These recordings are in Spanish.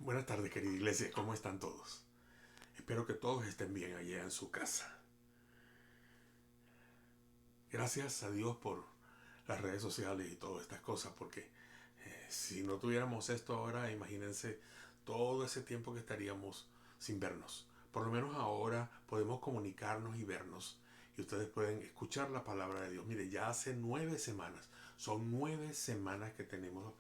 Buenas tardes, querida iglesia. ¿Cómo están todos? Espero que todos estén bien allá en su casa. Gracias a Dios por las redes sociales y todas estas cosas, porque si no tuviéramos esto ahora, imagínense todo ese tiempo que estaríamos sin vernos. Por lo menos ahora podemos comunicarnos y vernos. Y ustedes pueden escuchar la palabra de Dios. Mire, ya hace 9 semanas. Son 9 semanas que tenemos,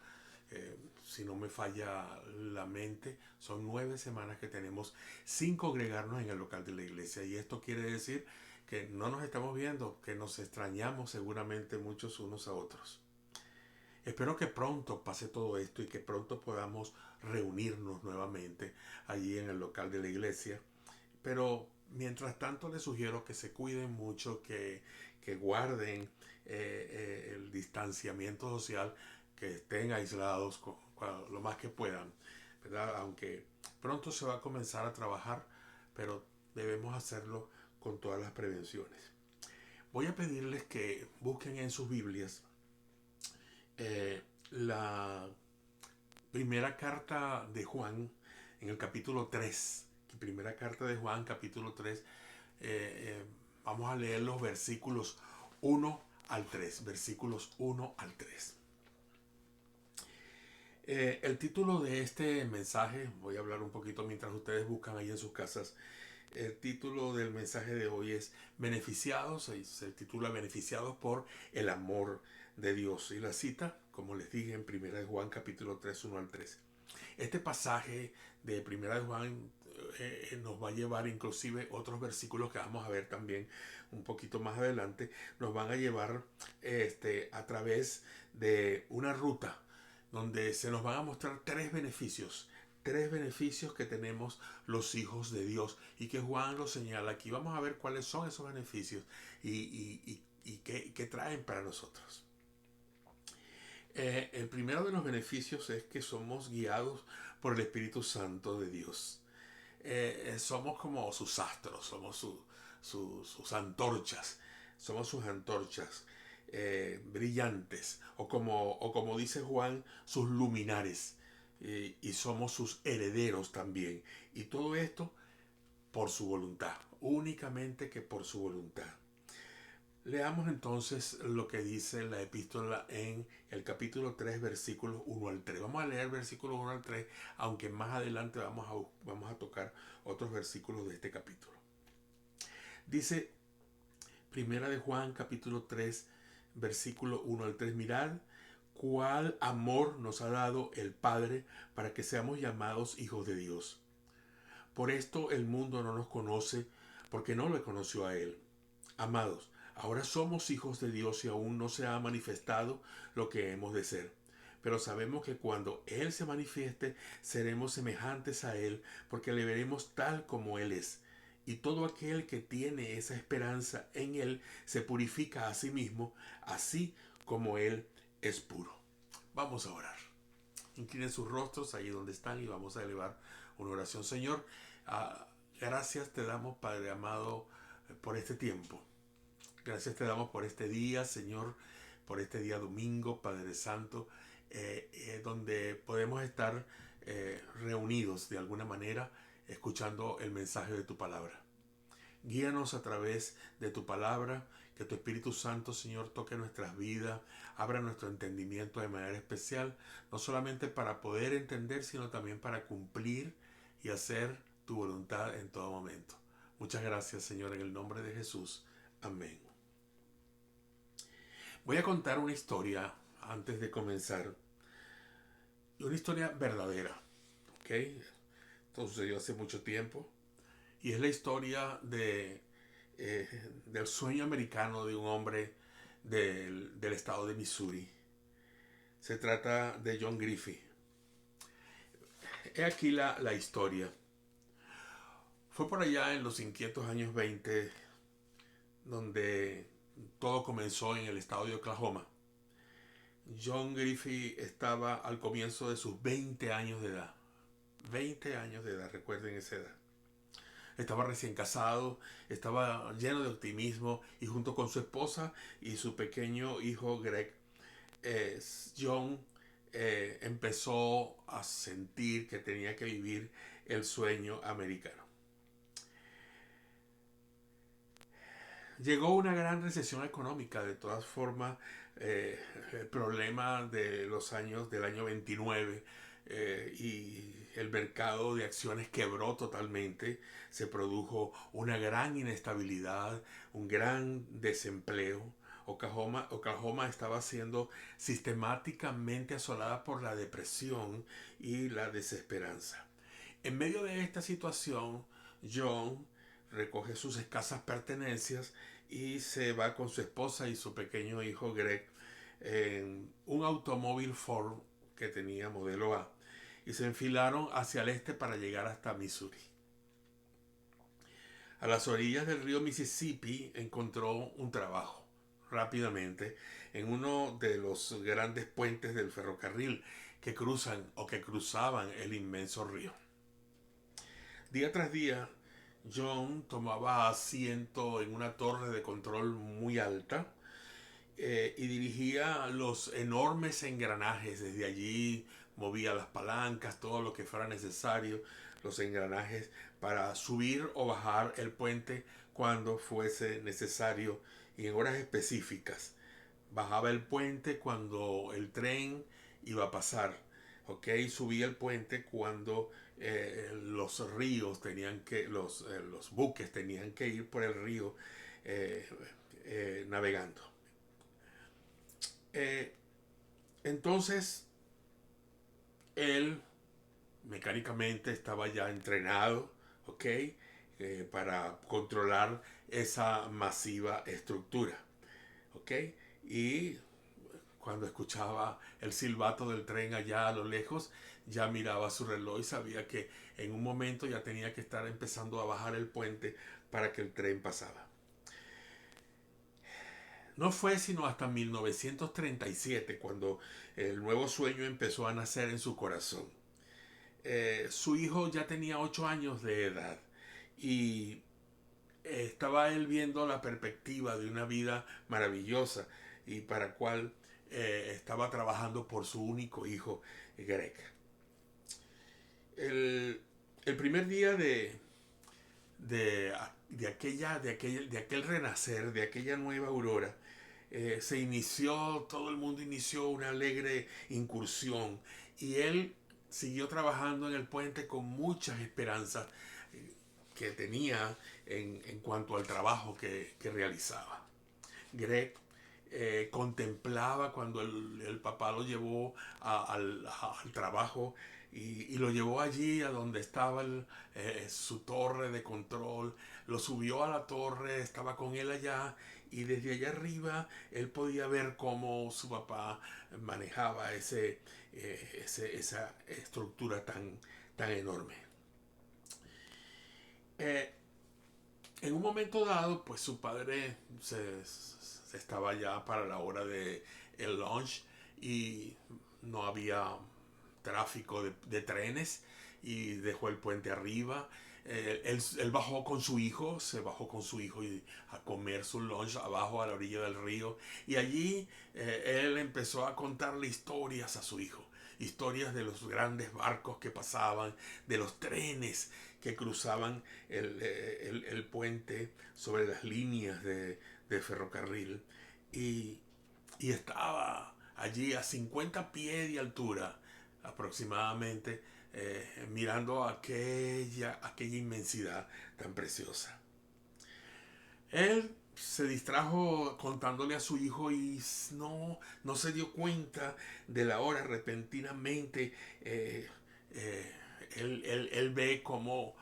si no me falla la mente, son 9 semanas que tenemos sin congregarnos en el local de la iglesia. Y esto quiere decir que no nos estamos viendo, que nos extrañamos seguramente muchos unos a otros. Espero que pronto pase todo esto y que pronto podamos reunirnos nuevamente allí en el local de la iglesia. Pero mientras tanto les sugiero que se cuiden mucho, que guarden el distanciamiento social, que estén aislados lo más que puedan, ¿verdad? Aunque pronto se va a comenzar a trabajar, pero debemos hacerlo con todas las prevenciones. Voy a pedirles que busquen en sus Biblias la primera carta de Juan en el capítulo 3. Primera carta de Juan, capítulo 3. Vamos a leer los versículos 1 al 3. Versículos 1 al 3. El título de este mensaje, voy a hablar un poquito mientras ustedes buscan ahí en sus casas. El título del mensaje de hoy es Beneficiados, se titula Beneficiados por el amor de Dios. Y la cita, como les dije, en 1 Juan capítulo 3, 1 al 3. Este pasaje de 1 Juan nos va a llevar, inclusive otros versículos que vamos a ver también un poquito más adelante, nos van a llevar a través de una ruta donde se nos van a mostrar tres beneficios que tenemos los hijos de Dios y que Juan lo señala aquí. Vamos a ver cuáles son esos beneficios y qué traen para nosotros. El primero de los beneficios es que somos guiados por el Espíritu Santo de Dios. Somos como sus astros, somos sus antorchas, somos sus antorchas brillantes, o como dice Juan, sus luminares, y somos sus herederos también. Y todo esto por su voluntad, únicamente que por su voluntad. Leamos entonces lo que dice la epístola en el capítulo 3, versículos 1 al 3. Vamos a leer versículos 1 al 3, aunque más adelante vamos a tocar otros versículos de este capítulo. Dice Primera de Juan, capítulo 3, versículo 1 al 3. Mirad cuál amor nos ha dado el Padre para que seamos llamados hijos de Dios. Por esto el mundo no nos conoce, porque no le conoció a Él. Amados, ahora somos hijos de Dios y aún no se ha manifestado lo que hemos de ser. Pero sabemos que cuando Él se manifieste, seremos semejantes a Él, porque le veremos tal como Él es. Y todo aquel que tiene esa esperanza en Él se purifica a sí mismo, así como Él es puro. Vamos a orar. Inclinen sus rostros ahí donde están y vamos a elevar una oración. Señor, gracias te damos, Padre amado, por este tiempo. Gracias te damos por este día, Señor, por este día domingo, Padre Santo, donde podemos estar reunidos de alguna manera, escuchando el mensaje de tu palabra. Guíanos a través de tu palabra, que tu Espíritu Santo, Señor, toque nuestras vidas, abra nuestro entendimiento de manera especial, no solamente para poder entender, sino también para cumplir y hacer tu voluntad en todo momento. Muchas gracias, Señor, en el nombre de Jesús. Amén. Voy a contar una historia antes de comenzar. Una historia verdadera. ¿Ok? Esto sucedió hace mucho tiempo. Y es la historia del sueño americano de un hombre del estado de Missouri. Se trata de John Griffey. He aquí la historia. Fue por allá en los inquietos años 20 donde todo comenzó en el estado de Oklahoma. John Griffey estaba al comienzo de sus 20 años de edad. 20 años de edad, recuerden esa edad. Estaba recién casado, estaba lleno de optimismo y junto con su esposa y su pequeño hijo Greg, John empezó a sentir que tenía que vivir el sueño americano. Llegó una gran recesión económica, de todas formas, el problema de los años del año 29 y el mercado de acciones quebró totalmente, se produjo una gran inestabilidad, un gran desempleo. Oklahoma estaba siendo sistemáticamente asolada por la depresión y la desesperanza. En medio de esta situación, John recoge sus escasas pertenencias y se va con su esposa y su pequeño hijo Greg en un automóvil Ford que tenía modelo A y se enfilaron hacia el este para llegar hasta Missouri. A las orillas del río Mississippi encontró un trabajo rápidamente en uno de los grandes puentes del ferrocarril que cruzan o que cruzaban el inmenso río. Día tras día, John tomaba asiento en una torre de control muy alta y dirigía los enormes engranajes. Desde allí movía las palancas, todo lo que fuera necesario, los engranajes para subir o bajar el puente cuando fuese necesario y en horas específicas. Bajaba el puente cuando el tren iba a pasar, ¿ok? Subía el puente cuando los ríos tenían que, los buques tenían que ir por el río eh, navegando. Eh, entonces, él mecánicamente estaba ya entrenado, ¿ok? Para controlar esa masiva estructura, ¿ok? Y cuando escuchaba el silbato del tren allá a lo lejos, ya miraba su reloj y sabía que en un momento ya tenía que estar empezando a bajar el puente para que el tren pasara. No fue sino hasta 1937 cuando el nuevo sueño empezó a nacer en su corazón. Su hijo ya tenía 8 años de edad y estaba él viendo la perspectiva de una vida maravillosa y para cual estaba trabajando por su único hijo, Greg. El, el primer día de aquel renacer, de aquella nueva aurora, todo el mundo inició una alegre incursión y él siguió trabajando en el puente con muchas esperanzas que tenía en cuanto al trabajo que realizaba. Greg contemplaba cuando el papá lo llevó al trabajo y lo llevó allí a donde estaba su torre de control, lo subió a la torre, estaba con él allá y desde allá arriba él podía ver cómo su papá manejaba esa estructura tan enorme. Eh, en un momento dado, pues su padre se estaba ya para la hora de el lunch y no había tráfico de trenes y dejó el puente arriba. Él bajó con su hijo, se bajó con su hijo a comer su lunch abajo a la orilla del río y allí él empezó a contarle historias a su hijo, historias de los grandes barcos que pasaban, de los trenes que cruzaban el puente sobre las líneas de ferrocarril y, y estaba allí a 50 pies de altura aproximadamente mirando aquella inmensidad tan preciosa. Él se distrajo contándole a su hijo y no se dio cuenta de la hora. Repentinamente eh, él ve cómo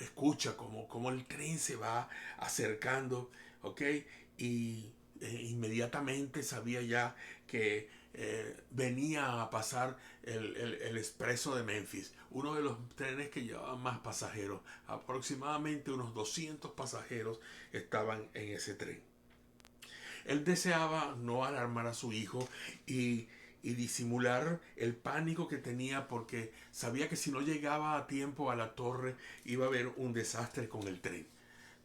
escucha, cómo el tren se va acercando, ¿ok? Y inmediatamente sabía ya que venía a pasar el expreso de Memphis, uno de los trenes que llevaba más pasajeros. Aproximadamente unos 200 pasajeros estaban en ese tren. Él deseaba no alarmar a su hijo y disimular el pánico que tenía porque sabía que si no llegaba a tiempo a la torre iba a haber un desastre con el tren.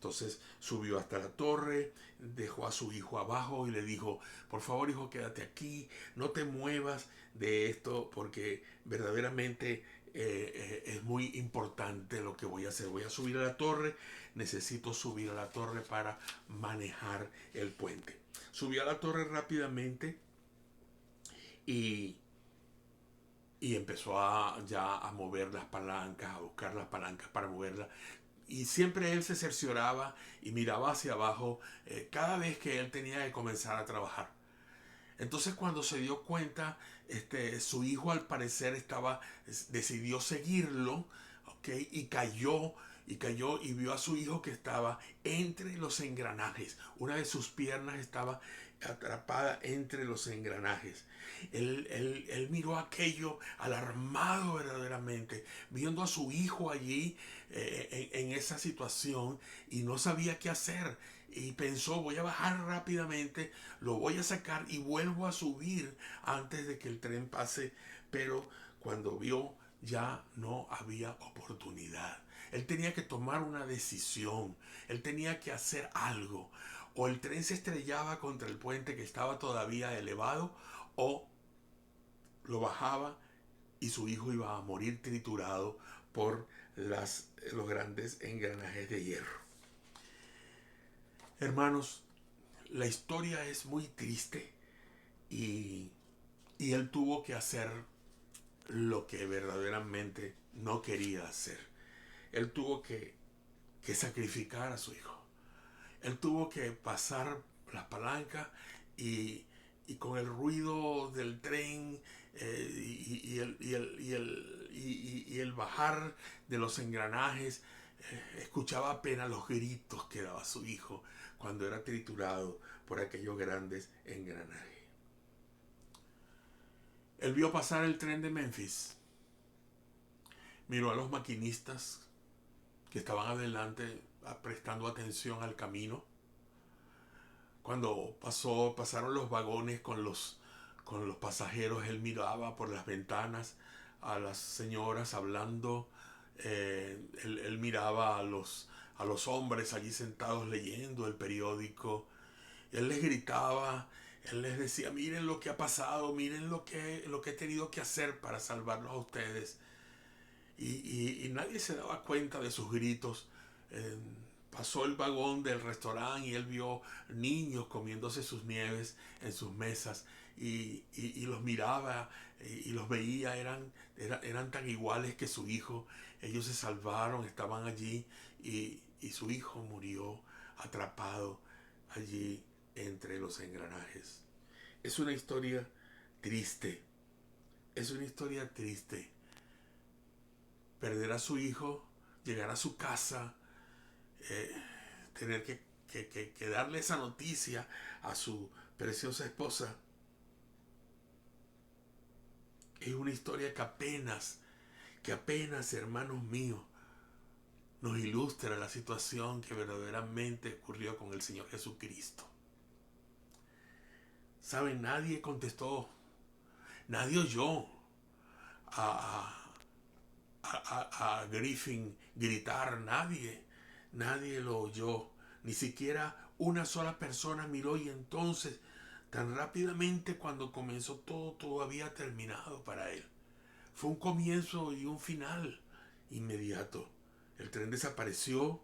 Entonces subió hasta la torre, dejó a su hijo abajo y le dijo, por favor hijo, quédate aquí, no te muevas de esto porque verdaderamente es muy importante lo que voy a hacer. Voy a subir a la torre, necesito subir a la torre para manejar el puente. Subió a la torre rápidamente y, y empezó ya a mover las palancas, a buscar las palancas para moverla. Y siempre él se cercioraba y miraba hacia abajo cada vez que él tenía que comenzar a trabajar. Entonces cuando se dio cuenta, su hijo al parecer decidió seguirlo, ¿ok? Y vio a su hijo que estaba entre los engranajes. Una de sus piernas estaba atrapada entre los engranajes. Él miró aquello alarmado verdaderamente, viendo a su hijo allí en esa situación y no sabía qué hacer. Y pensó, voy a bajar rápidamente, lo voy a sacar y vuelvo a subir antes de que el tren pase. Pero cuando vio, ya no había oportunidad. Él tenía que tomar una decisión. Él tenía que hacer algo. O el tren se estrellaba contra el puente que estaba todavía elevado, o lo bajaba y su hijo iba a morir triturado por los grandes engranajes de hierro. Hermanos, la historia es muy triste y, y él tuvo que hacer lo que verdaderamente no quería hacer. Él tuvo que sacrificar a su hijo. Él tuvo que pasar las palancas y, y con el ruido del tren y el bajar de los engranajes, escuchaba apenas los gritos que daba su hijo cuando era triturado por aquellos grandes engranajes. Él vio pasar el tren de Memphis, miró a los maquinistas que estaban adelante prestando atención al camino. Cuando pasaron los vagones con los pasajeros, él miraba por las ventanas a las señoras hablando. Él miraba a los hombres allí sentados leyendo el periódico. Él les gritaba, él les decía, miren lo que ha pasado, miren lo que he tenido que hacer para salvarlos a ustedes. Y nadie se daba cuenta de sus gritos. Eh, Pasó el vagón del restaurante y él vio niños comiéndose sus nieves en sus mesas y los miraba y los veía, eran tan iguales que su hijo. Ellos se salvaron, estaban allí y su hijo murió atrapado allí entre los engranajes. Es una historia triste, es una historia triste. Perder a su hijo, llegar a su casa, eh, tener que darle esa noticia a su preciosa esposa. Es una historia que apenas, hermanos míos, nos ilustra la situación que verdaderamente ocurrió con el Señor Jesucristo. ¿Saben? Nadie contestó, nadie oyó a, a Griffin gritar, nadie lo oyó, ni siquiera una sola persona miró. Y entonces tan rápidamente cuando comenzó todo había terminado para él. Fue un comienzo y un final inmediato. El tren desapareció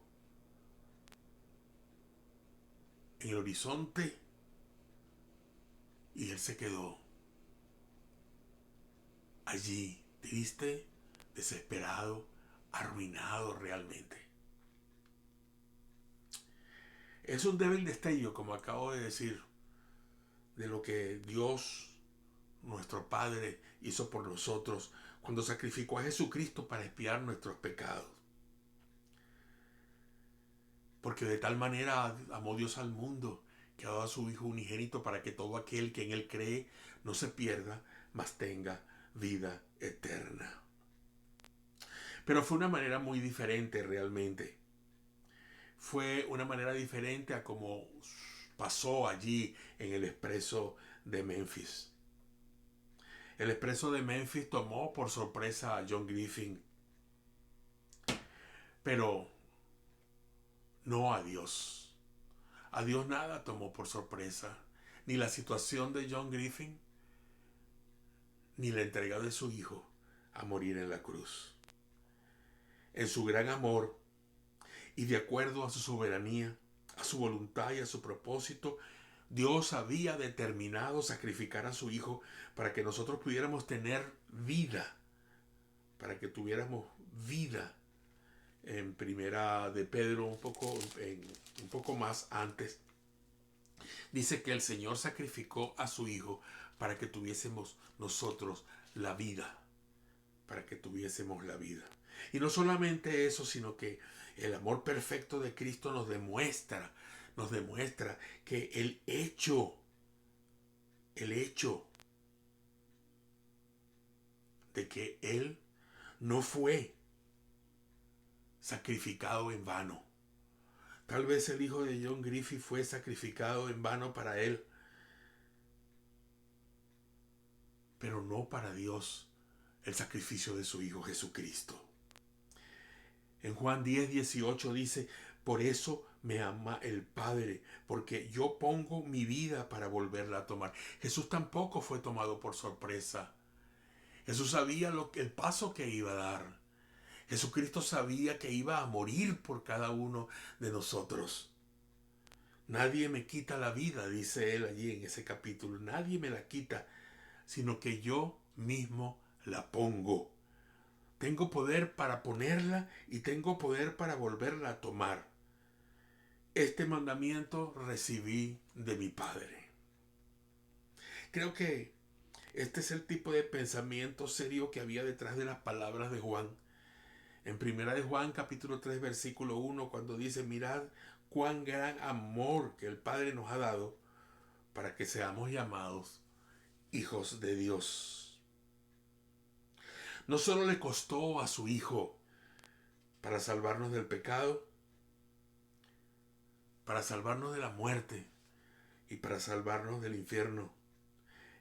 en el horizonte y él se quedó allí, triste, desesperado, arruinado realmente. Es un débil destello, como acabo de decir, de lo que Dios, nuestro Padre, hizo por nosotros cuando sacrificó a Jesucristo para expiar nuestros pecados. Porque de tal manera amó Dios al mundo que ha dado a su Hijo unigénito para que todo aquel que en Él cree no se pierda, mas tenga vida eterna. Pero fue una manera muy diferente realmente. Fue una manera diferente a como pasó allí en el expreso de Memphis. El expreso de Memphis tomó por sorpresa a John Griffin, pero no a Dios. A Dios nada tomó por sorpresa, ni la situación de John Griffin, ni la entrega de su hijo a morir en la cruz. En su gran amor y de acuerdo a su soberanía, a su voluntad y a su propósito, Dios había determinado sacrificar a su hijo para que nosotros pudiéramos tener vida, para que tuviéramos vida. En primera de Pedro, un poco más antes, dice que el Señor sacrificó a su hijo para que tuviésemos nosotros la vida, para que tuviésemos la vida. Y no solamente eso, sino que el amor perfecto de Cristo nos demuestra que el hecho de que Él no fue sacrificado en vano. Tal vez el hijo de John Griffith fue sacrificado en vano para él, pero no para Dios, el sacrificio de su Hijo Jesucristo. En Juan 10:18 dice, por eso me ama el Padre, porque yo pongo mi vida para volverla a tomar. Jesús tampoco fue tomado por sorpresa. Jesús sabía el paso que iba a dar. Jesucristo sabía que iba a morir por cada uno de nosotros. Nadie me quita la vida, dice él allí en ese capítulo. Nadie me la quita, sino que yo mismo la pongo. Tengo poder para ponerla y tengo poder para volverla a tomar. Este mandamiento recibí de mi Padre. Creo que este es el tipo de pensamiento serio que había detrás de las palabras de Juan. En primera de Juan capítulo 3 versículo 1, cuando dice, mirad cuán gran amor que el Padre nos ha dado para que seamos llamados hijos de Dios. No solo le costó a su Hijo para salvarnos del pecado, para salvarnos de la muerte y para salvarnos del infierno.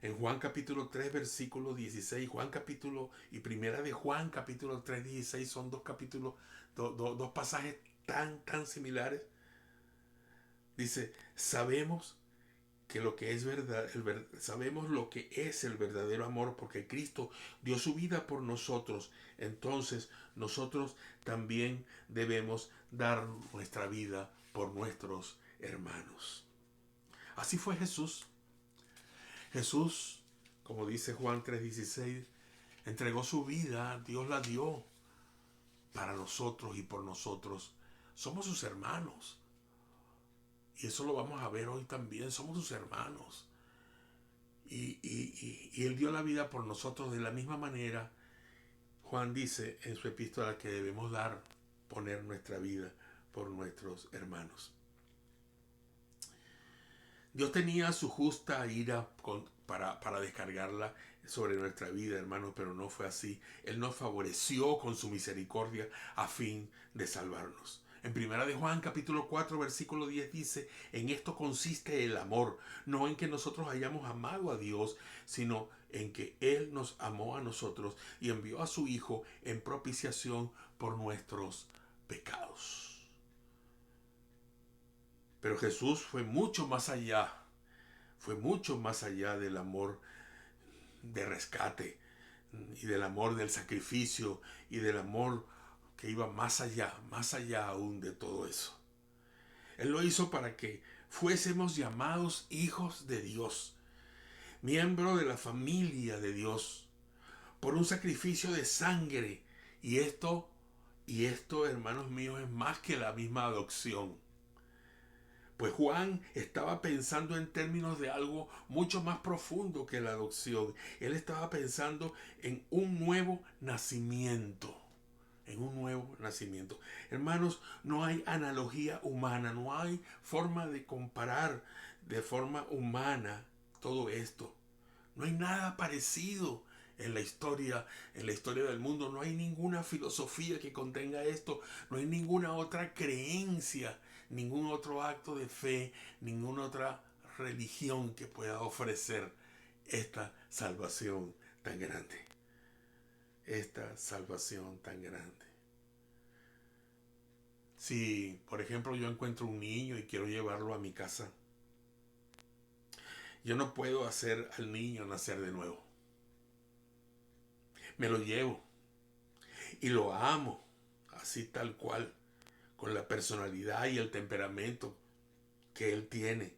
En Juan capítulo 3 versículo 16, Juan capítulo y primera de Juan capítulo 3 16 son dos capítulos, dos pasajes tan similares. Dice, sabemos lo que es verdad, sabemos lo que es el verdadero amor porque Cristo dio su vida por nosotros. Entonces nosotros también debemos dar nuestra vida por nuestros hermanos. Así fue Jesús. Jesús, como dice Juan 3:16, entregó su vida, Dios la dio para nosotros y por nosotros. Somos sus hermanos. Y eso lo vamos a ver hoy también. Somos sus hermanos. Y Él dio la vida por nosotros de la misma manera. Juan dice en su epístola que debemos poner nuestra vida por nuestros hermanos. Dios tenía su justa ira para descargarla sobre nuestra vida, hermanos, pero no fue así. Él nos favoreció con su misericordia a fin de salvarnos. En primera de Juan capítulo 4 versículo 10 dice, en esto consiste el amor, no en que nosotros hayamos amado a Dios, sino en que Él nos amó a nosotros y envió a su Hijo en propiciación por nuestros pecados. Pero Jesús fue mucho más allá del amor de rescate y del amor del sacrificio y del amor que iba más allá aún de todo eso. Él lo hizo para que fuésemos llamados hijos de Dios, miembros de la familia de Dios, por un sacrificio de sangre. Y esto, hermanos míos, es más que la misma adopción. Pues Juan estaba pensando en términos de algo mucho más profundo que la adopción. Él estaba pensando en un nuevo nacimiento. En un nuevo nacimiento. Hermanos, no hay analogía humana, no hay forma de comparar de forma humana todo esto. No hay nada parecido en la historia del mundo. No hay ninguna filosofía que contenga esto. No hay ninguna otra creencia, ningún otro acto de fe, ninguna otra religión que pueda ofrecer esta salvación tan grande. Esta salvación tan grande. Si, por ejemplo, yo encuentro un niño y quiero llevarlo a mi casa, yo no puedo hacer al niño nacer de nuevo. Me lo llevo y lo amo, así tal cual, con la personalidad y el temperamento que él tiene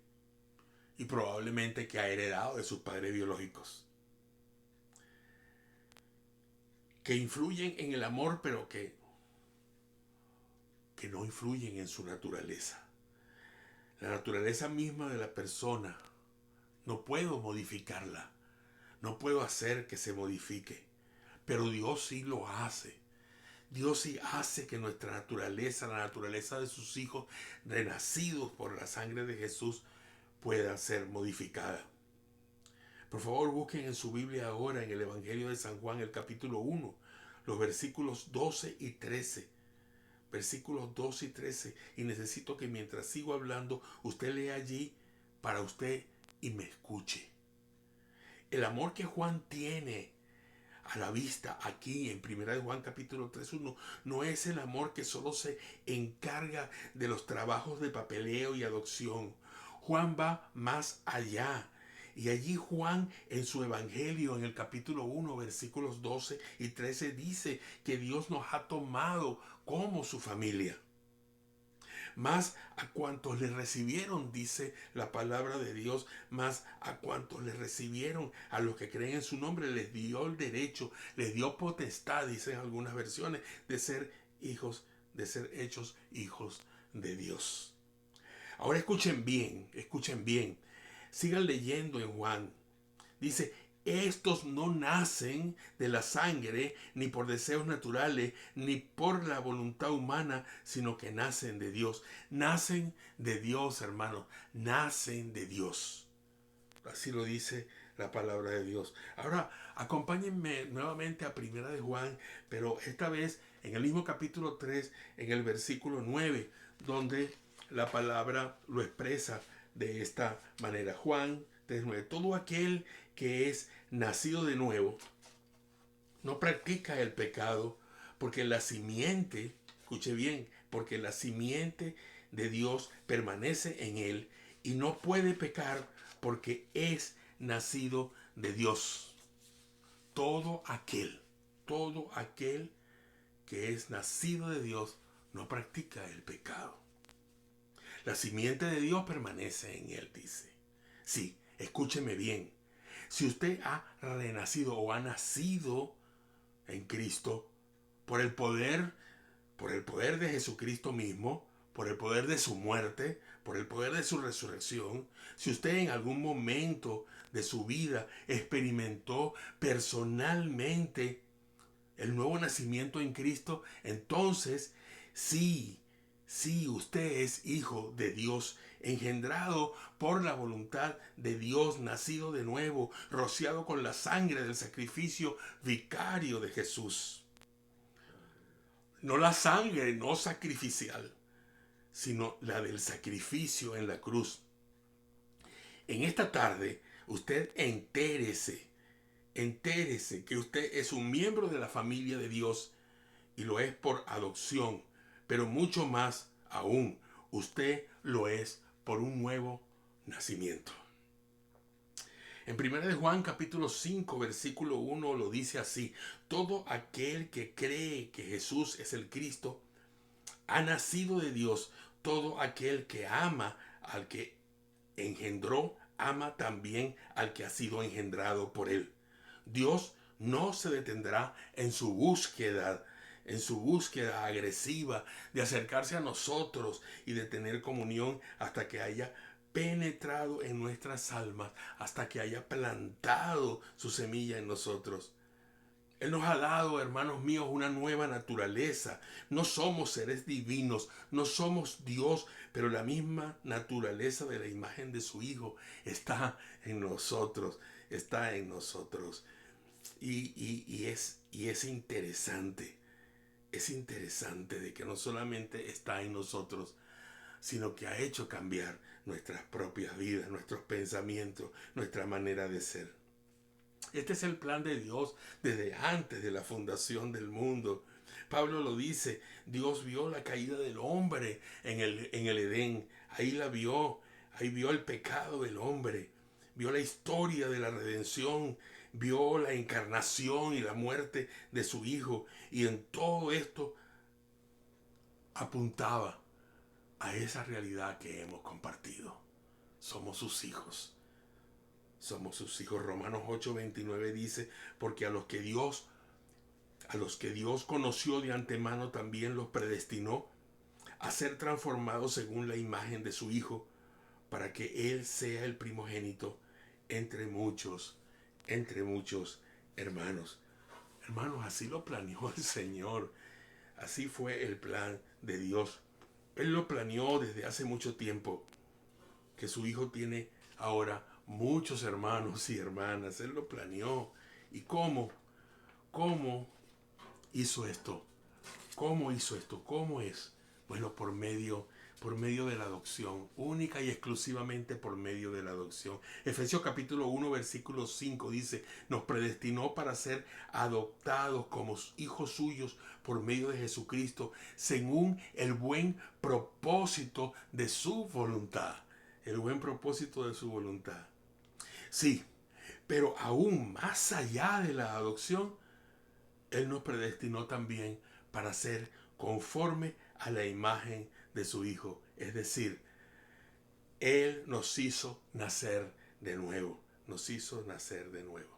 y probablemente que ha heredado de sus padres biológicos, que influyen en el amor, pero que no influyen en su naturaleza. La naturaleza misma de la persona no puedo modificarla, no puedo hacer que se modifique, pero Dios sí lo hace. Dios sí hace que nuestra naturaleza, la naturaleza de sus hijos renacidos por la sangre de Jesús, pueda ser modificada. Por favor, busquen en su Biblia ahora en el Evangelio de San Juan, el capítulo 1, los versículos 12 y 13. Versículos 12 y 13. Y necesito que mientras sigo hablando, usted lea allí para usted y me escuche. El amor que Juan tiene a la vista aquí en 1 de Juan capítulo 3:1 no es el amor que solo se encarga de los trabajos de papeleo y adopción. Juan va más allá. Y allí Juan en su evangelio en el capítulo 1 versículos 12 y 13 dice que Dios nos ha tomado como su familia. Más a cuantos le recibieron, dice la palabra de Dios, más a cuantos le recibieron, a los que creen en su nombre, les dio el derecho, les dio potestad, dicen algunas versiones, de ser hijos, de ser hechos hijos de Dios. Ahora escuchen bien, escuchen bien. Sigan leyendo en Juan. Dice, estos no nacen de la sangre, ni por deseos naturales, ni por la voluntad humana, sino que nacen de Dios. Nacen de Dios, hermanos. Nacen de Dios. Así lo dice la palabra de Dios. Ahora, acompáñenme nuevamente a Primera de Juan, pero esta vez en el mismo capítulo 3, en el versículo 9, donde la palabra lo expresa de esta manera. Juan 3:9. Todo aquel que es nacido de nuevo no practica el pecado, porque la simiente, escuche bien, porque la simiente de Dios permanece en él y no puede pecar porque es nacido de Dios. Todo aquel que es nacido de Dios no practica el pecado. La simiente de Dios permanece en él, dice. Sí, escúcheme bien. Si usted ha renacido o ha nacido en Cristo por el poder de Jesucristo mismo, por el poder de su muerte, por el poder de su resurrección, si usted en algún momento de su vida experimentó personalmente el nuevo nacimiento en Cristo, entonces sí, usted es hijo de Dios, engendrado por la voluntad de Dios, nacido de nuevo, rociado con la sangre del sacrificio vicario de Jesús. No la sangre no sacrificial, sino la del sacrificio en la cruz. En esta tarde, usted entérese que usted es un miembro de la familia de Dios y lo es por adopción, pero mucho más aún, usted lo es por un nuevo nacimiento. En 1 de Juan capítulo 5 versículo 1 lo dice así: todo aquel que cree que Jesús es el Cristo ha nacido de Dios. Todo aquel que ama al que engendró, ama también al que ha sido engendrado por él. Dios no se detendrá en su búsqueda agresiva de acercarse a nosotros y de tener comunión hasta que haya penetrado en nuestras almas, hasta que haya plantado su semilla en nosotros. Él nos ha dado, hermanos míos, una nueva naturaleza. No somos seres divinos, no somos Dios, pero la misma naturaleza de la imagen de su Hijo está en nosotros, está en nosotros. Y es interesante de que no solamente está en nosotros, sino que ha hecho cambiar nuestras propias vidas, nuestros pensamientos, nuestra manera de ser. Este es el plan de Dios desde antes de la fundación del mundo. Pablo lo dice, Dios vio la caída del hombre en el Edén, ahí vio el pecado del hombre, vio la historia de la redención, vio la encarnación y la muerte de su Hijo, y en todo esto apuntaba a esa realidad que hemos compartido. Somos sus hijos. Somos sus hijos. Romanos 8:29 dice, porque a los que Dios conoció de antemano también los predestinó a ser transformados según la imagen de su Hijo, para que Él sea el primogénito entre muchos hermanos. Hermanos, así lo planeó el Señor. Así fue el plan de Dios. Él lo planeó desde hace mucho tiempo, que su Hijo tiene ahora muchos hermanos y hermanas. Él lo planeó. ¿Y cómo? ¿Cómo hizo esto? ¿Cómo hizo esto? ¿Cómo es? Bueno, por medio de la adopción, única y exclusivamente por medio de la adopción. Efesios capítulo 1, versículo 5 dice, nos predestinó para ser adoptados como hijos suyos por medio de Jesucristo, según el buen propósito de su voluntad. El buen propósito de su voluntad. Sí, pero aún más allá de la adopción, Él nos predestinó también para ser conforme a la imagen de su Hijo. Es decir, Él nos hizo nacer de nuevo. Nos hizo nacer de nuevo.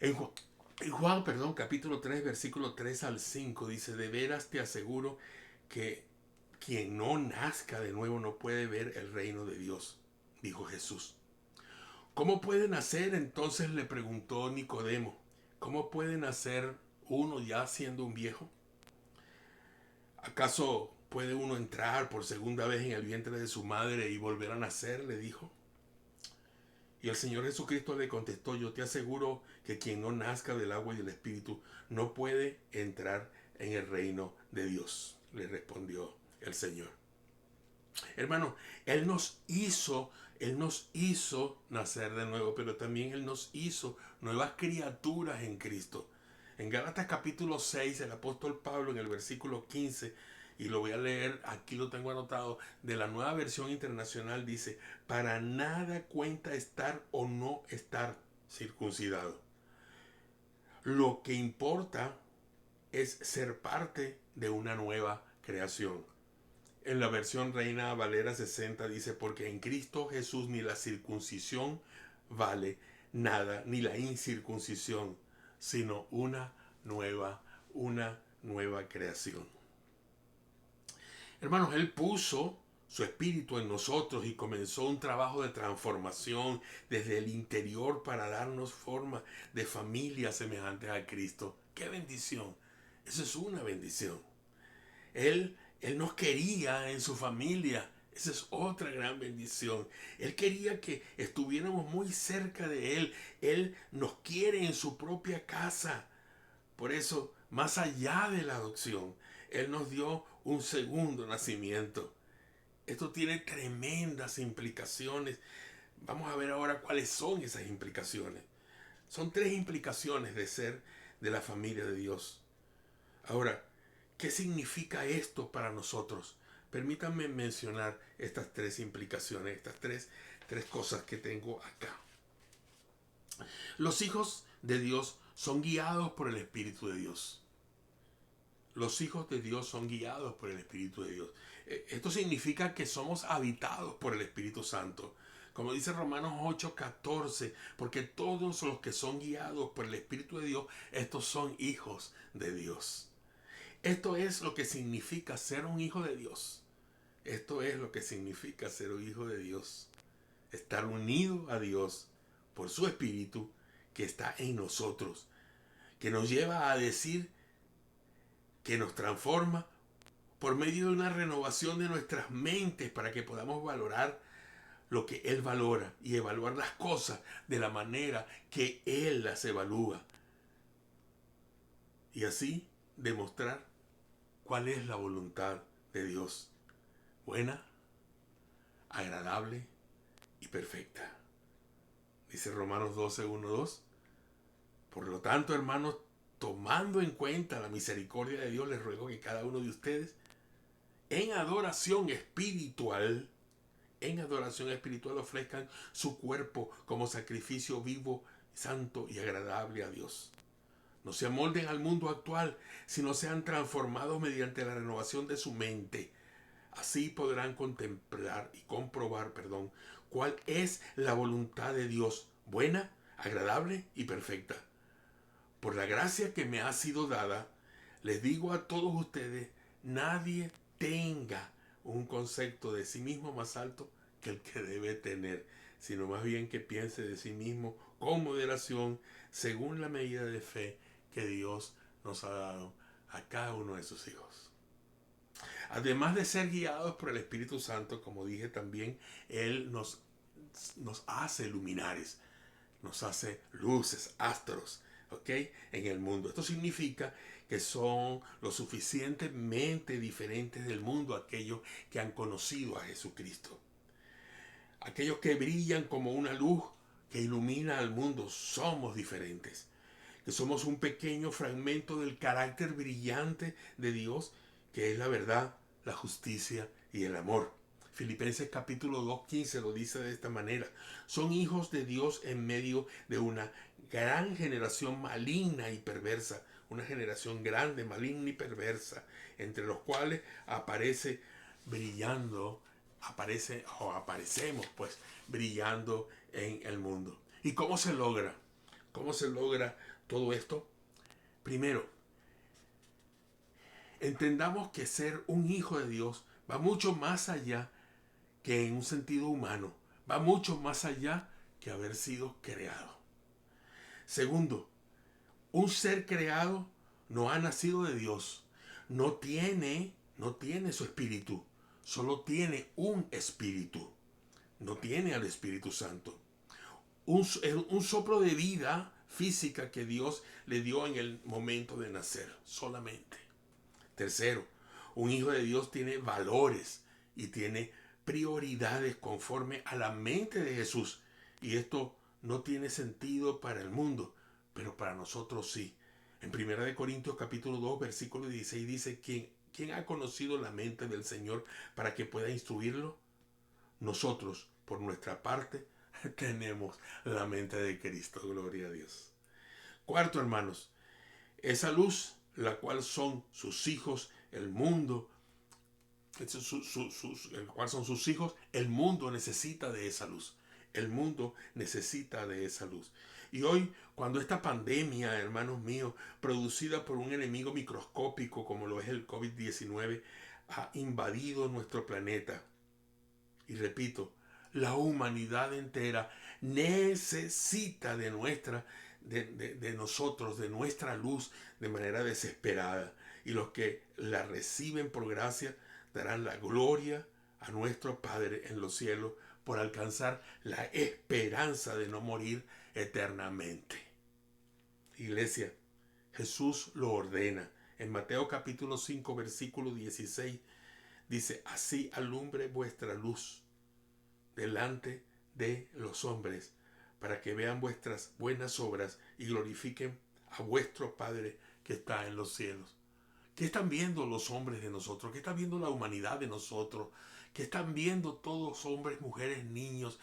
En Juan, capítulo 3, versículo 3 al 5 dice, de veras te aseguro que quien no nazca de nuevo no puede ver el reino de Dios, dijo Jesús. ¿Cómo puede nacer? Entonces le preguntó Nicodemo. ¿Cómo puede nacer uno ya siendo un viejo? ¿Acaso puede uno entrar por segunda vez en el vientre de su madre y volver a nacer? Le dijo. Y el Señor Jesucristo le contestó, yo te aseguro que quien no nazca del agua y del Espíritu no puede entrar en el reino de Dios, le respondió el Señor. Hermano, Él nos hizo nacer de nuevo, pero también Él nos hizo nuevas criaturas en Cristo. En Gálatas capítulo 6, el apóstol Pablo en el versículo 15, y lo voy a leer, aquí lo tengo anotado, de la Nueva Versión Internacional, dice, para nada cuenta estar o no estar circuncidado. Lo que importa es ser parte de una nueva creación. En la versión Reina Valera 60 dice, porque en Cristo Jesús ni la circuncisión vale nada, ni la incircuncisión, sino una nueva creación. Hermanos, Él puso su espíritu en nosotros y comenzó un trabajo de transformación desde el interior para darnos forma de familia semejante a Cristo. ¡Qué bendición! Eso es una bendición. Él nos quería en su familia. Esa es otra gran bendición. Él quería que estuviéramos muy cerca de Él. Él nos quiere en su propia casa. Por eso, más allá de la adopción, Él nos dio un segundo nacimiento. Esto tiene tremendas implicaciones. Vamos a ver ahora cuáles son esas implicaciones. Son 3 implicaciones de ser de la familia de Dios. Ahora, ¿qué significa esto para nosotros? Permítanme mencionar estas 3 implicaciones, estas tres cosas que tengo acá. Los hijos de Dios son guiados por el Espíritu de Dios. Los hijos de Dios son guiados por el Espíritu de Dios. Esto significa que somos habitados por el Espíritu Santo. Como dice Romanos 8:14, porque todos los que son guiados por el Espíritu de Dios, estos son hijos de Dios. Esto es lo que significa ser un hijo de Dios. Esto es lo que significa ser un hijo de Dios. Estar unido a Dios por su Espíritu que está en nosotros, que nos lleva a decir, que nos transforma por medio de una renovación de nuestras mentes para que podamos valorar lo que Él valora y evaluar las cosas de la manera que Él las evalúa. Y así demostrar cuál es la voluntad de Dios. Buena, agradable y perfecta. Dice Romanos 12:1-2. Por lo tanto, hermanos, tomando en cuenta la misericordia de Dios, les ruego que cada uno de ustedes, en adoración espiritual ofrezcan su cuerpo como sacrificio vivo, santo y agradable a Dios. No se amolden al mundo actual, sino sean transformados mediante la renovación de su mente. Así podrán contemplar y comprobar, cuál es la voluntad de Dios, buena, agradable y perfecta. Por la gracia que me ha sido dada, les digo a todos ustedes, nadie tenga un concepto de sí mismo más alto que el que debe tener, sino más bien que piense de sí mismo con moderación, según la medida de fe que Dios nos ha dado a cada uno de sus hijos. Además de ser guiados por el Espíritu Santo, como dije también, Él nos hace luminares, nos hace luces, astros, ¿ok? En el mundo. Esto significa que son lo suficientemente diferentes del mundo aquellos que han conocido a Jesucristo. Aquellos que brillan como una luz que ilumina al mundo, somos diferentes. Que somos un pequeño fragmento del carácter brillante de Dios, que es la verdad, la justicia y el amor. Filipenses capítulo 2:15 lo dice de esta manera. Son hijos de Dios en medio de una gran generación maligna y perversa. Una generación grande, maligna y perversa, entre los cuales aparecemos pues brillando en el mundo. ¿Y cómo se logra? ¿Cómo se logra todo esto? Primero, entendamos que ser un hijo de Dios va mucho más allá que en un sentido humano. Va mucho más allá que haber sido creado. Segundo, un ser creado no ha nacido de Dios. No tiene su espíritu. Solo tiene un espíritu. No tiene al Espíritu Santo. Un soplo de vida física que Dios le dio en el momento de nacer, solamente. Tercero, un hijo de Dios tiene valores y tiene prioridades conforme a la mente de Jesús. Y esto no tiene sentido para el mundo, pero para nosotros sí. En 1 Corintios capítulo 2, versículo 16 dice, ¿quién ha conocido la mente del Señor para que pueda instruirlo? Nosotros, por nuestra parte, tenemos la mente de Cristo, gloria a Dios. Cuarto, hermanos, esa luz, la cual son sus hijos, el mundo, el cual son sus hijos, el mundo necesita de esa luz. El mundo necesita de esa luz. Y hoy, cuando esta pandemia, hermanos míos, producida por un enemigo microscópico como lo es el COVID-19, ha invadido nuestro planeta, y repito, la humanidad entera necesita de nosotros, de nuestra luz, de manera desesperada. Y los que la reciben por gracia darán la gloria a nuestro Padre en los cielos por alcanzar la esperanza de no morir eternamente. Iglesia, Jesús lo ordena. En Mateo capítulo 5, versículo 16, dice, así alumbre vuestra luz delante de los hombres, para que vean vuestras buenas obras y glorifiquen a vuestro Padre que está en los cielos. ¿Qué están viendo los hombres de nosotros? ¿Qué está viendo la humanidad de nosotros? ¿Qué están viendo todos, hombres, mujeres, niños,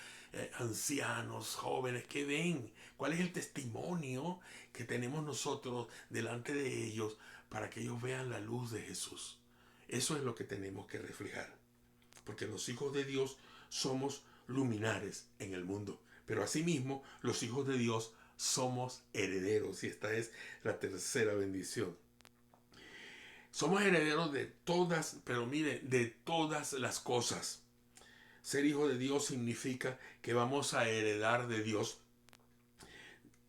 ancianos, jóvenes? ¿Qué ven? ¿Cuál es el testimonio que tenemos nosotros delante de ellos para que ellos vean la luz de Jesús? Eso es lo que tenemos que reflejar. Porque los hijos de Dios somos luminares en el mundo. Pero asimismo, los hijos de Dios somos herederos. Y esta es la tercera bendición. Somos herederos de todas, pero mire, de todas las cosas. Ser hijo de Dios significa que vamos a heredar de Dios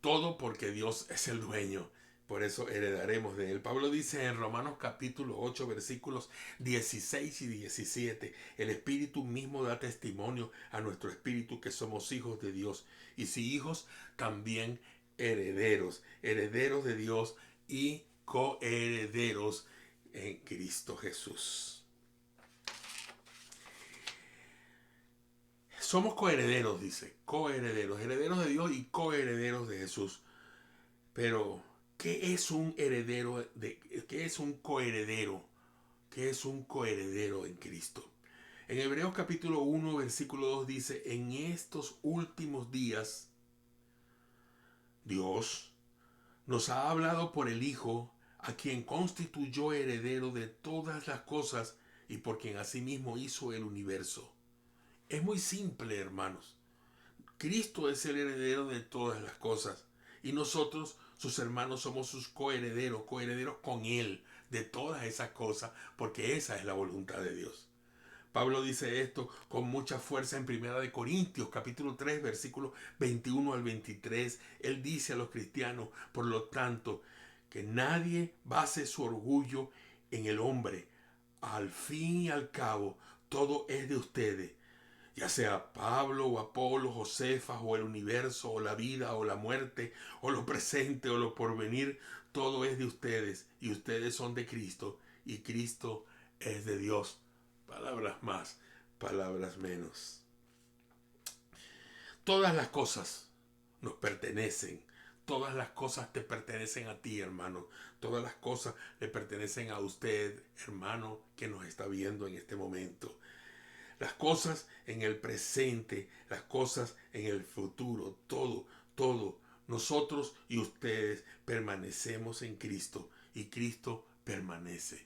todo porque Dios es el dueño. Por eso heredaremos de él. Pablo dice en Romanos capítulo 8, versículos 16 y 17, el Espíritu mismo da testimonio a nuestro espíritu que somos hijos de Dios. Y si hijos, también herederos. Herederos de Dios y coherederos en Cristo Jesús. Somos coherederos, dice, coherederos, herederos de Dios y coherederos de Jesús. Pero ¿Qué es un heredero? ¿Qué es un coheredero? ¿Qué es un coheredero en Cristo? En Hebreos capítulo 1, versículo 2 dice, en estos últimos días, Dios nos ha hablado por el Hijo, a quien constituyó heredero de todas las cosas y por quien asimismo hizo el universo. Es muy simple, hermanos. Cristo es el heredero de todas las cosas y nosotros, sus hermanos, somos sus coherederos, coherederos con Él de todas esas cosas, porque esa es la voluntad de Dios. Pablo dice esto con mucha fuerza en 1 Corintios capítulo 3 versículos 21 al 23. Él dice a los cristianos, por lo tanto, que nadie base su orgullo en el hombre. Al fin y al cabo, todo es de ustedes. Ya sea Pablo o Apolo o Cefas o el universo o la vida o la muerte o lo presente o lo porvenir, todo es de ustedes y ustedes son de Cristo y Cristo es de Dios. Palabras más, palabras menos. Todas las cosas nos pertenecen. Todas las cosas te pertenecen a ti, hermano. Todas las cosas le pertenecen a usted, hermano, que nos está viendo en este momento. Las cosas en el presente, las cosas en el futuro, todo, todo. Nosotros y ustedes permanecemos en Cristo y Cristo permanece.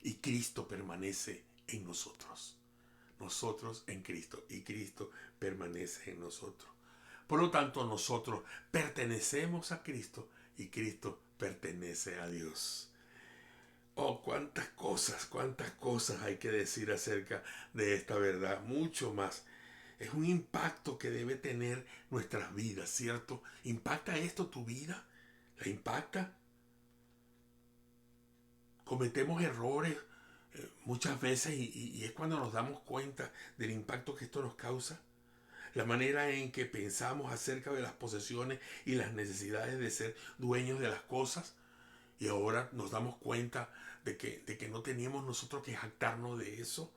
Y Cristo permanece en nosotros. Nosotros en Cristo y Cristo permanece en nosotros. Por lo tanto, nosotros pertenecemos a Cristo y Cristo pertenece a Dios. Oh, cuántas cosas hay que decir acerca de esta verdad. Mucho más. Es un impacto que debe tener nuestras vidas, ¿cierto? ¿Impacta esto tu vida? ¿La impacta? Cometemos errores muchas veces y es cuando nos damos cuenta del impacto que esto nos causa. La manera en que pensamos acerca de las posesiones y las necesidades de ser dueños de las cosas. Y ahora nos damos cuenta de que no teníamos nosotros que jactarnos de eso.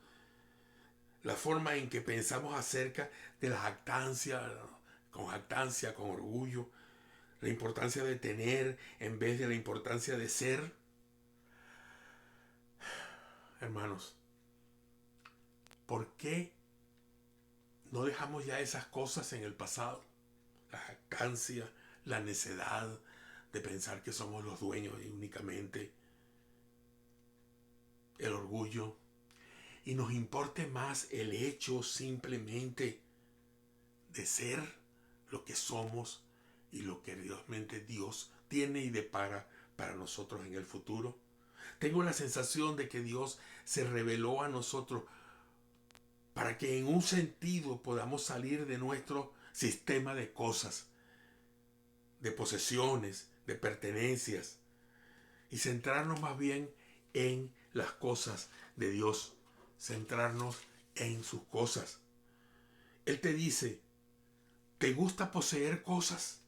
La forma en que pensamos acerca de la jactancia, con orgullo. La importancia de tener en vez de la importancia de ser. Hermanos, ¿por qué no dejamos ya esas cosas en el pasado? La jactancia, la necedad de pensar que somos los dueños y únicamente el orgullo. Y nos importe más el hecho simplemente de ser lo que somos y lo que realmente Dios tiene y depara para nosotros en el futuro. Tengo la sensación de que Dios se reveló a nosotros para que en un sentido podamos salir de nuestro sistema de cosas, de posesiones, de pertenencias y centrarnos más bien en las cosas de Dios, centrarnos en sus cosas. Él te dice, ¿te gusta poseer cosas?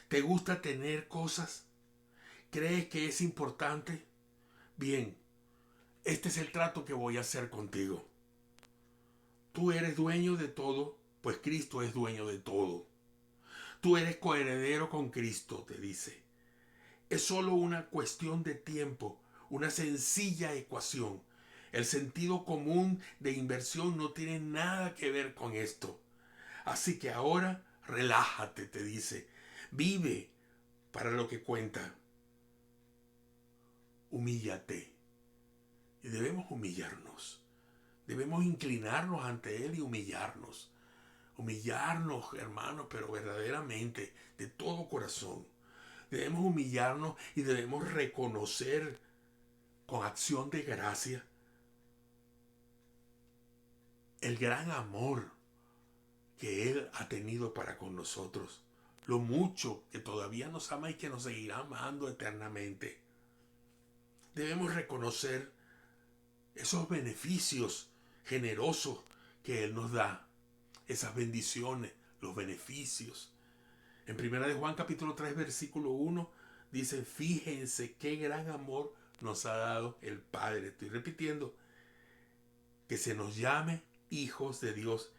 ¿Te gusta tener cosas? ¿Crees que es importante? Bien, este es el trato que voy a hacer contigo. Tú eres dueño de todo, pues Cristo es dueño de todo. Tú eres coheredero con Cristo, te dice. Es solo una cuestión de tiempo, una sencilla ecuación. El sentido común de inversión no tiene nada que ver con esto. Así que ahora relájate, te dice. Vive para lo que cuenta. Humíllate. Y debemos humillarnos. Debemos inclinarnos ante Él y humillarnos. Humillarnos, hermanos, pero verdaderamente, de todo corazón. Debemos humillarnos y debemos reconocer con acción de gracia el gran amor que Él ha tenido para con nosotros. Lo mucho que todavía nos ama y que nos seguirá amando eternamente. Debemos reconocer esos beneficios generosos que Él nos da. Esas bendiciones, los beneficios. En 1 Juan capítulo 3 versículo 1 dice, fíjense qué gran amor nos ha dado el Padre. Estoy repitiendo, que se nos llame hijos de Dios.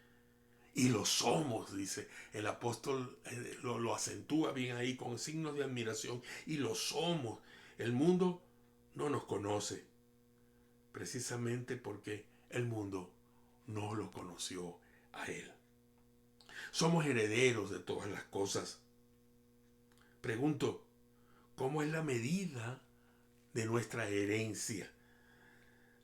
Y lo somos, dice el apóstol, lo acentúa bien ahí con signos de admiración. Y lo somos. El mundo no nos conoce, precisamente porque el mundo no lo conoció a Él. Somos herederos de todas las cosas. Pregunto, ¿cómo es la medida de nuestra herencia?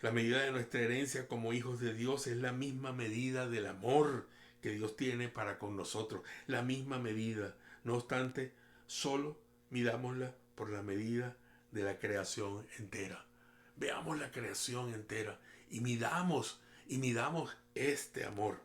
La medida de nuestra herencia como hijos de Dios es la misma medida del amor que Dios tiene para con nosotros. La misma medida. No obstante, solo midámosla por la medida de la creación entera. Veamos la creación entera y midamos este amor.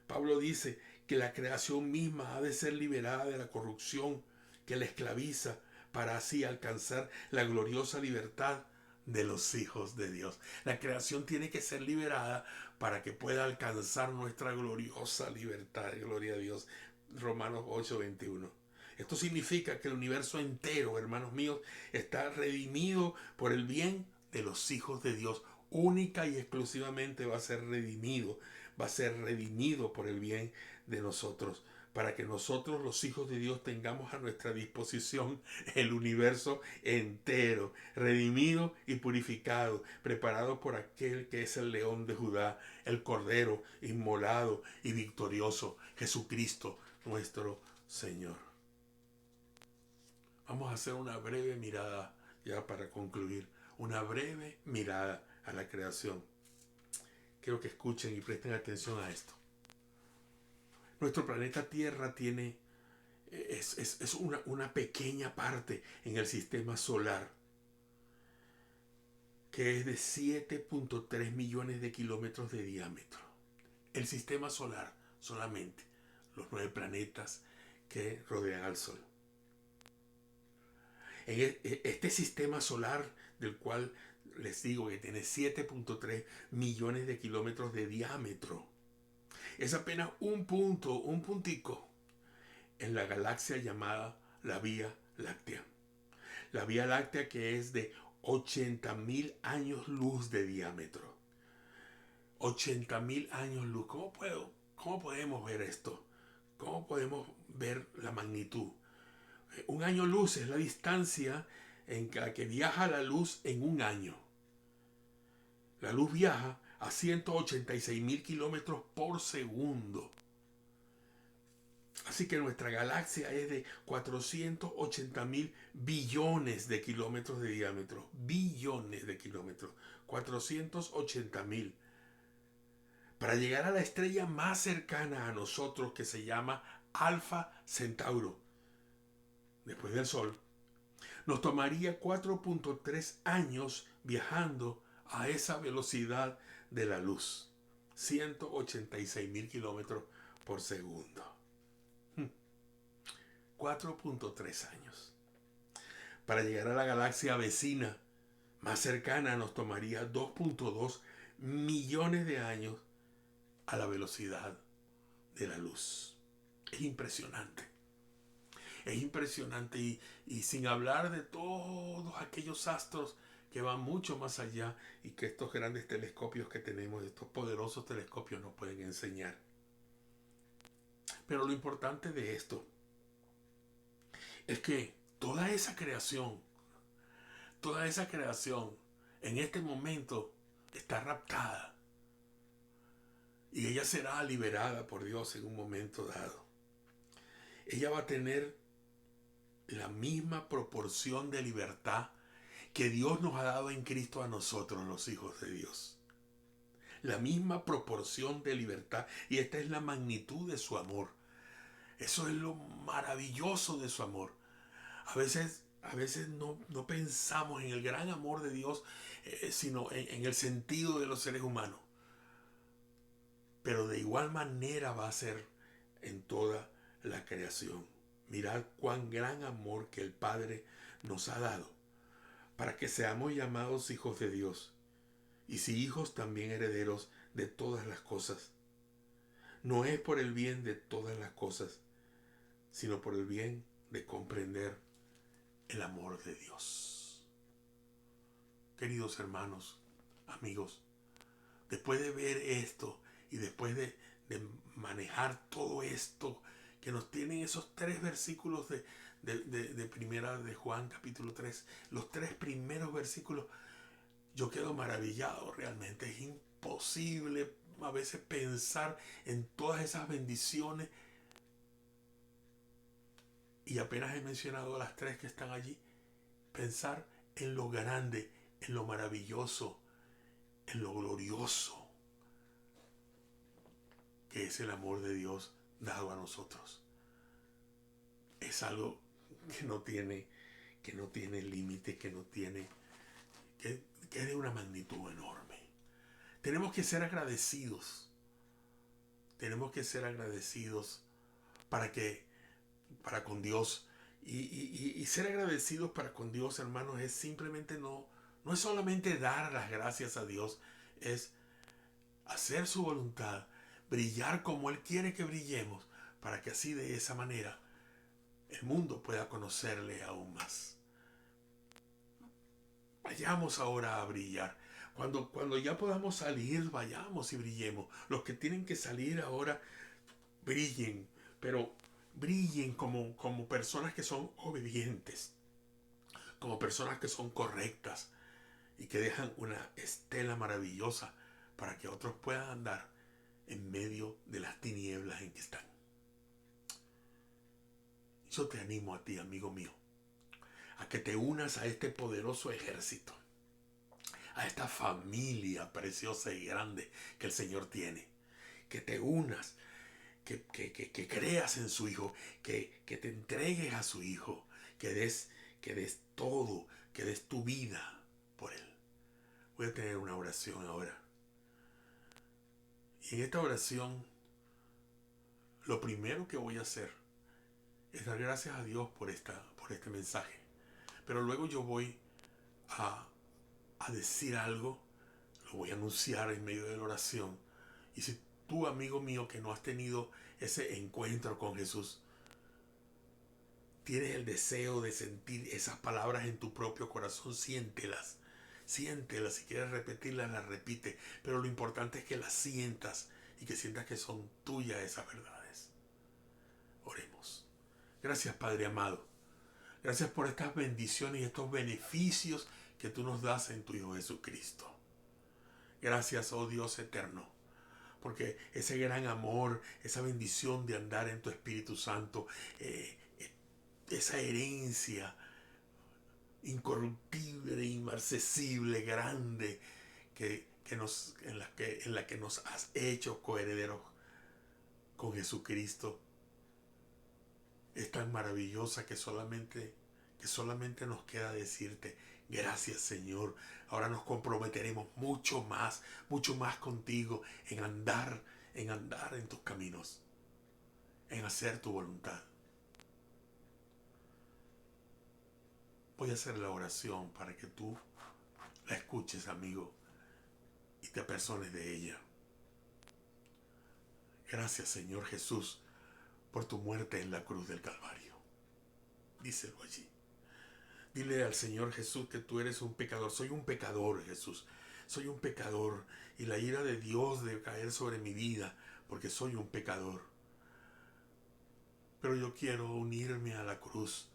Pablo dice que la creación misma ha de ser liberada de la corrupción que la esclaviza para así alcanzar la gloriosa libertad de los hijos de Dios. La creación tiene que ser liberada para que pueda alcanzar nuestra gloriosa libertad. Gloria a Dios. Romanos 8:21. Esto significa que el universo entero, hermanos míos, está redimido por el bien de los hijos de Dios. Única y exclusivamente va a ser redimido por el bien de nosotros, para que nosotros los hijos de Dios tengamos a nuestra disposición el universo entero, redimido y purificado, preparado por aquel que es el león de Judá, el cordero inmolado y victorioso, Jesucristo nuestro Señor. Vamos a hacer una breve mirada, ya para concluir, una breve mirada a la creación. Quiero que escuchen y presten atención a esto. Nuestro planeta Tierra es una pequeña parte en el sistema solar, que es de 7.3 millones de kilómetros de diámetro. El sistema solar solamente, los 9 planetas que rodean al Sol. En este sistema solar, del cual les digo que tiene 7.3 millones de kilómetros de diámetro, es apenas un puntico en la galaxia llamada la Vía Láctea. La Vía Láctea, que es de 80.000 años luz de diámetro. 80.000 años luz. ¿Cómo podemos ver esto? ¿Cómo podemos ver la magnitud? Un año luz es la distancia en la que viaja la luz en un año. La luz viaja a 186.000 kilómetros por segundo. Así que nuestra galaxia es de 480.000 billones de kilómetros de diámetro. Billones de kilómetros. 480.000. Para llegar a la estrella más cercana a nosotros, que se llama Alfa Centauro, después del Sol, nos tomaría 4.3 años viajando a esa velocidad de la luz. 186.000 kilómetros por segundo. 4.3 años. Para llegar a la galaxia vecina más cercana nos tomaría 2.2 millones de años a la velocidad de la luz. Es impresionante. Es impresionante y sin hablar de todos aquellos astros que van mucho más allá y que estos grandes telescopios que tenemos, estos poderosos telescopios nos pueden enseñar. Pero lo importante de esto es que toda esa creación en este momento está raptada y ella será liberada por Dios en un momento dado. Ella va a tener la misma proporción de libertad que Dios nos ha dado en Cristo a nosotros, los hijos de Dios. La misma proporción de libertad, y esta es la magnitud de su amor. Eso es lo maravilloso de su amor. A veces no pensamos en el gran amor de Dios, sino en el sentido de los seres humanos. Pero de igual manera va a ser en toda la creación. Mirad cuán gran amor que el Padre nos ha dado para que seamos llamados hijos de Dios. Y si hijos, también herederos de todas las cosas. No es por el bien de todas las cosas, sino por el bien de comprender el amor de Dios. Queridos hermanos, amigos, después de ver esto y después de de manejar todo esto que nos tienen esos 3 versículos de primera de Juan capítulo 3, los 3 primeros versículos. Yo quedo maravillado realmente. Es imposible a veces pensar en todas esas bendiciones, y apenas he mencionado las 3 que están allí. Pensar en lo grande, en lo maravilloso, en lo glorioso que es el amor de Dios dado a nosotros. Es algo que no tiene límite, que es de una magnitud enorme. Tenemos que ser agradecidos. Tenemos que ser agradecidos para con Dios. Y ser agradecidos para con Dios, hermanos, es simplemente no es solamente dar las gracias a Dios, es hacer su voluntad, brillar como Él quiere que brillemos, para que así de esa manera el mundo pueda conocerle aún más. Vayamos ahora a brillar. Cuando ya podamos salir, vayamos y brillemos. Los que tienen que salir ahora, brillen, pero brillen como personas que son obedientes, como personas que son correctas y que dejan una estela maravillosa para que otros puedan andar en medio de las tinieblas en que están. Yo te animo a ti, amigo mío, a que te unas a este poderoso ejército, a esta familia preciosa y grande que el Señor tiene. Que te unas, que creas en su Hijo, que te entregues a su Hijo, que des todo, que des tu vida por Él. Voy a tener una oración ahora. Y en esta oración, lo primero que voy a hacer es dar gracias a Dios por este mensaje. Pero luego yo voy a decir algo, lo voy a anunciar en medio de la oración. Y si tú, amigo mío, que no has tenido ese encuentro con Jesús, tienes el deseo de sentir esas palabras en tu propio corazón, siéntelas. Siéntelas. Si quieres repetirlas, las repite. Pero lo importante es que las sientas y que sientas que son tuyas esas verdades. Oremos. Gracias, Padre amado. Gracias por estas bendiciones y estos beneficios que tú nos das en tu Hijo Jesucristo. Gracias, oh Dios eterno, porque ese gran amor, esa bendición de andar en tu Espíritu Santo, esa herencia incorruptible, inmarcesible, grande, en la que nos has hecho coherederos con Jesucristo, es tan maravillosa que solamente nos queda decirte gracias, Señor. Ahora nos comprometeremos mucho más contigo en andar en tus caminos, en hacer tu voluntad. Voy a hacer la oración para que tú la escuches, amigo, y te apersones de ella. Gracias, Señor Jesús, por tu muerte en la cruz del Calvario. Díselo allí. Dile al Señor Jesús que tú eres un pecador. Soy un pecador, Jesús. Soy un pecador. Y la ira de Dios debe caer sobre mi vida porque soy un pecador. Pero yo quiero unirme a la cruz.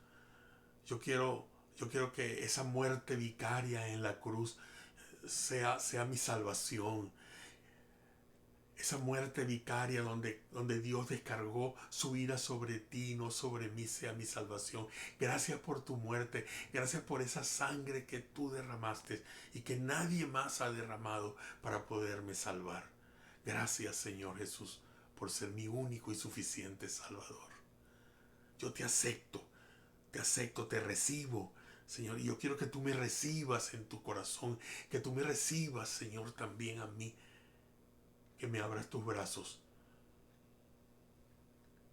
Yo quiero que esa muerte vicaria en la cruz sea mi salvación. Esa muerte vicaria donde Dios descargó su ira sobre ti, no sobre mí, sea mi salvación. Gracias por tu muerte. Gracias por esa sangre que tú derramaste y que nadie más ha derramado para poderme salvar. Gracias, Señor Jesús, por ser mi único y suficiente Salvador. Yo te acepto, te recibo, Señor. Y yo quiero que tú me recibas en tu corazón, que tú me recibas, Señor, también a mí. Que me abras tus brazos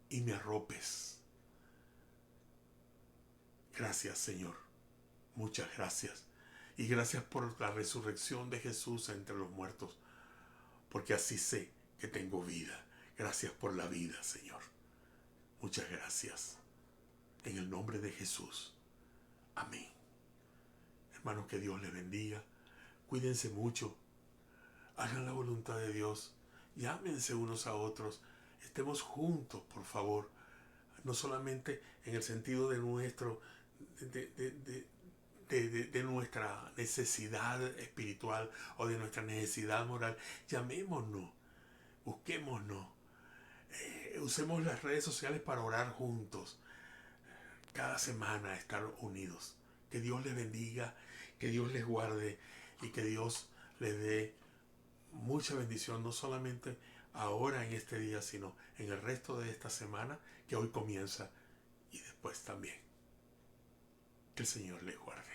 y me arropes. Gracias, Señor. Muchas gracias. Y gracias por la resurrección de Jesús entre los muertos, porque así sé que tengo vida. Gracias por la vida, Señor. Muchas gracias. En el nombre de Jesús. Amén. Hermanos, que Dios les bendiga. Cuídense mucho. Hagan la voluntad de Dios Llámense unos a otros. Estemos juntos, por favor. No solamente en el sentido de nuestro, de, de- de- de nuestra necesidad espiritual o de nuestra necesidad moral. Llamémonos, busquémonos, usemos las redes sociales para orar juntos, cada semana estar unidos. Que Dios les bendiga, que Dios les guarde y que Dios les dé mucha bendición, no solamente ahora en este día, sino en el resto de esta semana que hoy comienza y después también. Que el Señor les guarde.